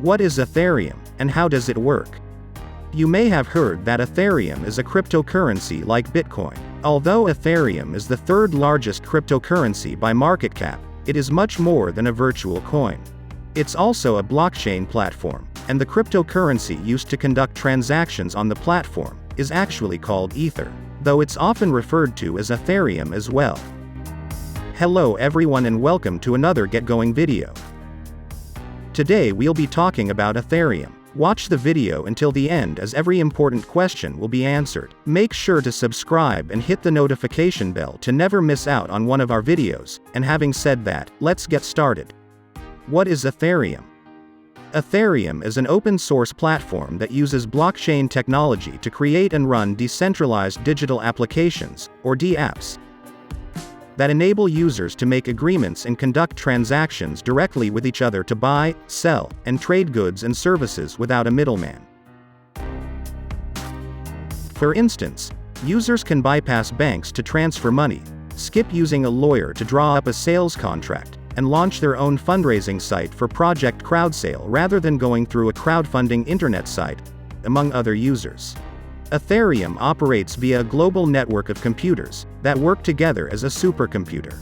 What is Ethereum, and how does it work? You may have heard that Ethereum is a cryptocurrency like Bitcoin. Although Ethereum is the third largest cryptocurrency by market cap, it is much more than a virtual coin. It's also a blockchain platform, and the cryptocurrency used to conduct transactions on the platform is actually called Ether, though it's often referred to as Ethereum as well. Hello everyone and welcome to another Get Going video. Today we'll be talking about Ethereum. Watch the video until the end as every important question will be answered. Make sure to subscribe and hit the notification bell to never miss out on one of our videos. And having said that, let's get started. What is Ethereum? Ethereum is an open-source platform that uses blockchain technology to create and run decentralized digital applications, or dApps, that enable users to make agreements and conduct transactions directly with each other to buy, sell, and trade goods and services without a middleman. For instance, users can bypass banks to transfer money, skip using a lawyer to draw up a sales contract, and launch their own fundraising site for Project Crowdsale rather than going through a crowdfunding internet site, among other users. Ethereum operates via a global network of computers that work together as a supercomputer.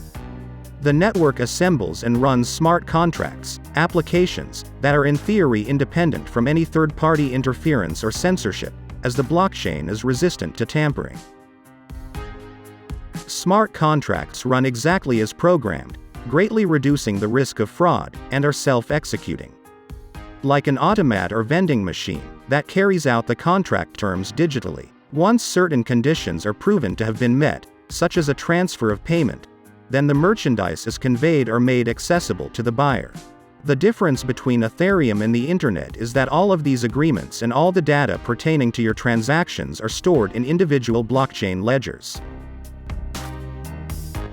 The network assembles and runs smart contracts, applications, that are in theory independent from any third-party interference or censorship, as the blockchain is resistant to tampering. Smart contracts run exactly as programmed, greatly reducing the risk of fraud, and are self-executing. Like an automat or vending machine that carries out the contract terms digitally. Once certain conditions are proven to have been met, such as a transfer of payment, then the merchandise is conveyed or made accessible to the buyer. The difference between Ethereum and the internet is that all of these agreements and all the data pertaining to your transactions are stored in individual blockchain ledgers.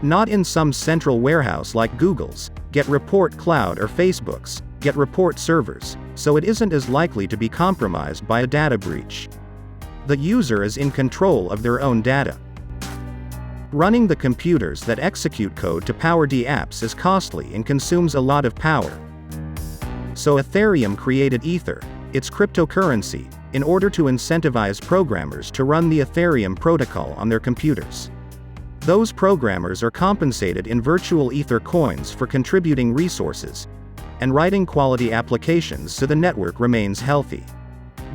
Not in some central warehouse like Google's Get Report Cloud or Facebook's Get Report servers, so it isn't as likely to be compromised by a data breach. The user is in control of their own data. Running the computers that execute code to power dApps is costly and consumes a lot of power. So Ethereum created Ether, its cryptocurrency, in order to incentivize programmers to run the Ethereum protocol on their computers. Those programmers are compensated in virtual Ether coins for contributing resources and writing quality applications so the network remains healthy.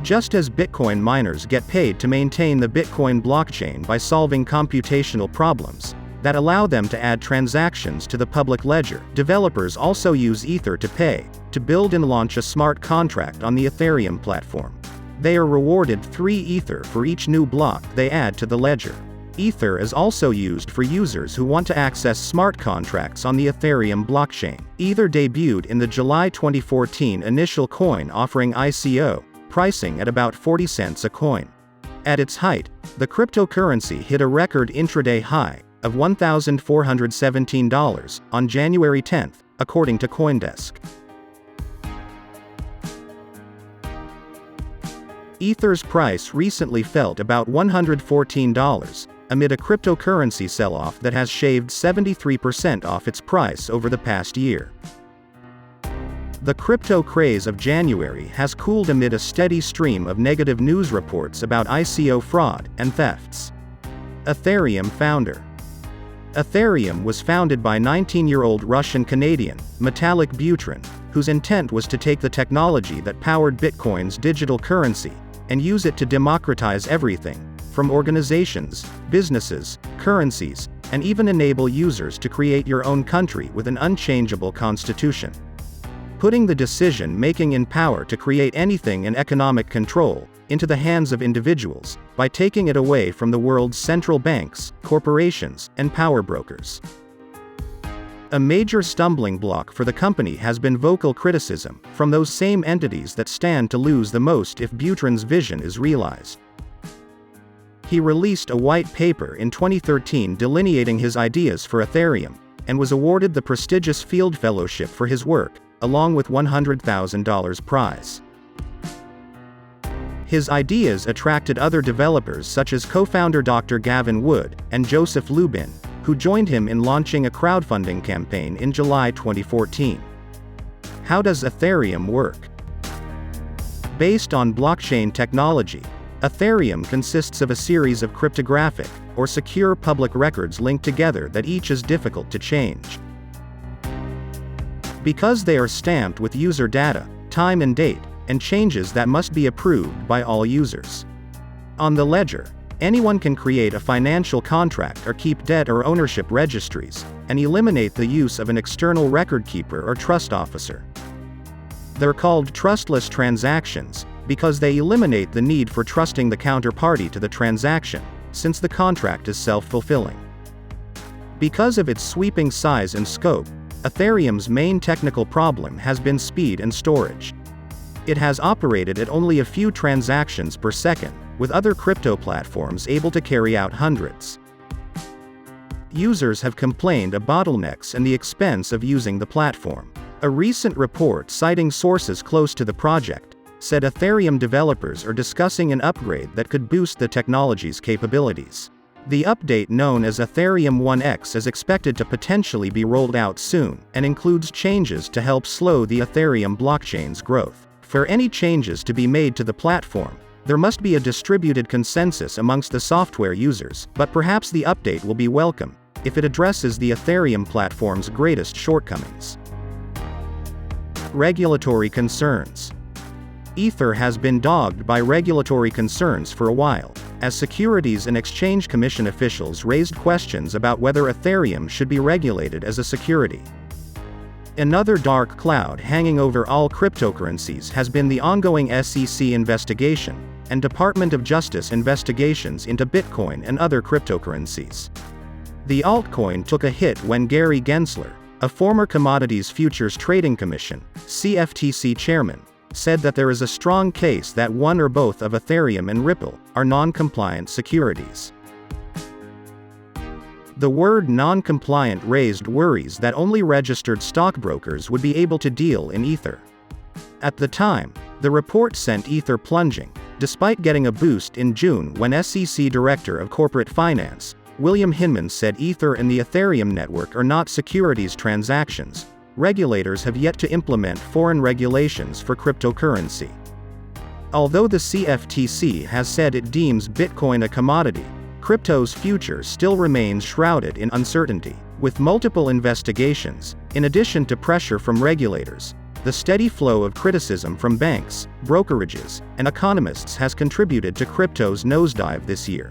Just as Bitcoin miners get paid to maintain the Bitcoin blockchain by solving computational problems that allow them to add transactions to the public ledger, developers also use Ether to pay to build and launch a smart contract on the Ethereum platform. They are rewarded 3 Ether for each new block they add to the ledger. Ether is also used for users who want to access smart contracts on the Ethereum blockchain. Ether debuted in the July 2014 initial coin offering ICO, pricing at about 40 cents a coin. At its height, the cryptocurrency hit a record intraday high of $1,417 on January 10, according to CoinDesk. Ether's price recently fell about $114, amid a cryptocurrency sell-off that has shaved 73% off its price over the past year. The crypto craze of January has cooled amid a steady stream of negative news reports about ICO fraud and thefts. Ethereum Founder. Ethereum was founded by 19-year-old Russian-Canadian, Vitalik Buterin, whose intent was to take the technology that powered Bitcoin's digital currency and use it to democratize everything, from organizations, businesses, currencies, and even enable users to create your own country with an unchangeable constitution. Putting the decision-making in power to create anything and economic control into the hands of individuals, by taking it away from the world's central banks, corporations, and power brokers. A major stumbling block for the company has been vocal criticism from those same entities that stand to lose the most if Buterin's vision is realized. He released a white paper in 2013 delineating his ideas for Ethereum, and was awarded the prestigious Field Fellowship for his work, along with $100,000 prize. His ideas attracted other developers such as co-founder Dr. Gavin Wood and Joseph Lubin, who joined him in launching a crowdfunding campaign in July 2014. How does Ethereum work? Based on blockchain technology, Ethereum consists of a series of cryptographic, or secure public records linked together that each is difficult to change. Because they are stamped with user data, time and date, and changes that must be approved by all users. On the ledger, anyone can create a financial contract or keep debt or ownership registries, and eliminate the use of an external record keeper or trust officer. They're called trustless transactions, because they eliminate the need for trusting the counterparty to the transaction, since the contract is self-fulfilling. Because of its sweeping size and scope, Ethereum's main technical problem has been speed and storage. It has operated at only a few transactions per second, with other crypto platforms able to carry out hundreds. Users have complained of bottlenecks and the expense of using the platform. A recent report citing sources close to the project said Ethereum developers are discussing an upgrade that could boost the technology's capabilities. The update, known as Ethereum 1x, is expected to potentially be rolled out soon, and includes changes to help slow the Ethereum blockchain's growth. For any changes to be made to the platform, there must be a distributed consensus amongst the software users, but perhaps the update will be welcome, if it addresses the Ethereum platform's greatest shortcomings. Regulatory concerns. Ether has been dogged by regulatory concerns for a while, as Securities and Exchange Commission officials raised questions about whether Ethereum should be regulated as a security. Another dark cloud hanging over all cryptocurrencies has been the ongoing SEC investigation, and Department of Justice investigations into Bitcoin and other cryptocurrencies. The altcoin took a hit when Gary Gensler, a former Commodities Futures Trading Commission, CFTC chairman, said that there is a strong case that one or both of Ethereum and Ripple are non-compliant securities. The word non-compliant raised worries that only registered stockbrokers would be able to deal in Ether. At the time, the report sent Ether plunging, despite getting a boost in June when SEC Director of Corporate Finance, William Hinman, said Ether and the Ethereum network are not securities transactions. Regulators have yet to implement foreign regulations for cryptocurrency. Although the CFTC has said it deems Bitcoin a commodity, crypto's future still remains shrouded in uncertainty. With multiple investigations, in addition to pressure from regulators, the steady flow of criticism from banks, brokerages, and economists has contributed to crypto's nosedive this year.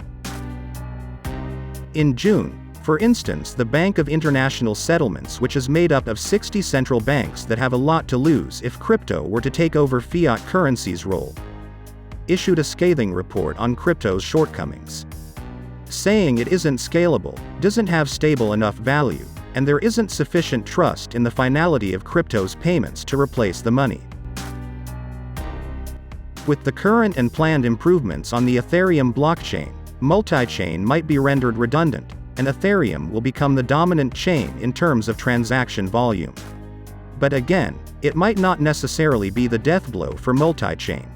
In June, for instance, the Bank of International Settlements, which is made up of 60 central banks that have a lot to lose if crypto were to take over fiat currency's role, issued a scathing report on crypto's shortcomings, saying it isn't scalable, doesn't have stable enough value, and there isn't sufficient trust in the finality of crypto's payments to replace the money. With the current and planned improvements on the Ethereum blockchain, multi-chain might be rendered redundant, and Ethereum will become the dominant chain in terms of transaction volume. But again, it might not necessarily be the death blow for multi-chain.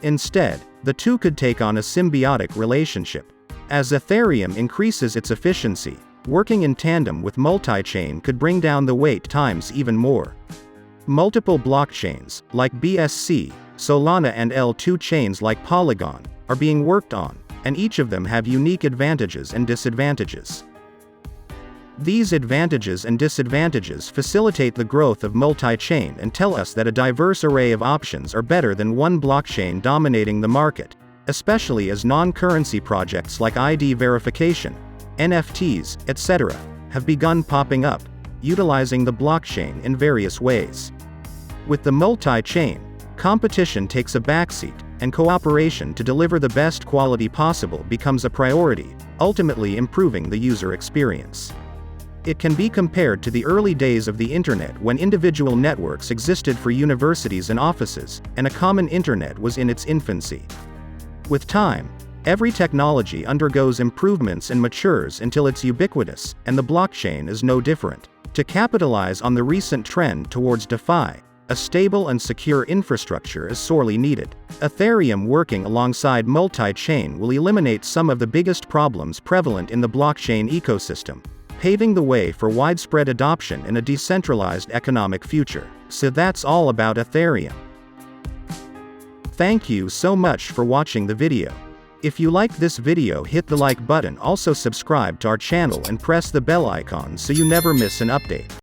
Instead, the two could take on a symbiotic relationship. As Ethereum increases its efficiency, working in tandem with multi-chain could bring down the wait times even more. Multiple blockchains, like BSC, Solana, and L2 chains like Polygon, are being worked on, and each of them have unique advantages and disadvantages. These advantages and disadvantages facilitate the growth of multi-chain and tell us that a diverse array of options are better than one blockchain dominating the market, especially as non-currency projects like ID verification, NFTs, etc., have begun popping up, utilizing the blockchain in various ways. With the multi-chain, competition takes a backseat, and cooperation to deliver the best quality possible becomes a priority, ultimately improving the user experience. It can be compared to the early days of the internet, when individual networks existed for universities and offices, and a common internet was in its infancy. With time, every technology undergoes improvements and matures until it's ubiquitous, and the blockchain is no different. To capitalize on the recent trend towards DeFi, a stable and secure infrastructure is sorely needed. Ethereum working alongside multi-chain will eliminate some of the biggest problems prevalent in the blockchain ecosystem, paving the way for widespread adoption in a decentralized economic future. So that's all about Ethereum. Thank you so much for watching the video. If you liked this video, hit the like button, also subscribe to our channel and press the bell icon so you never miss an update.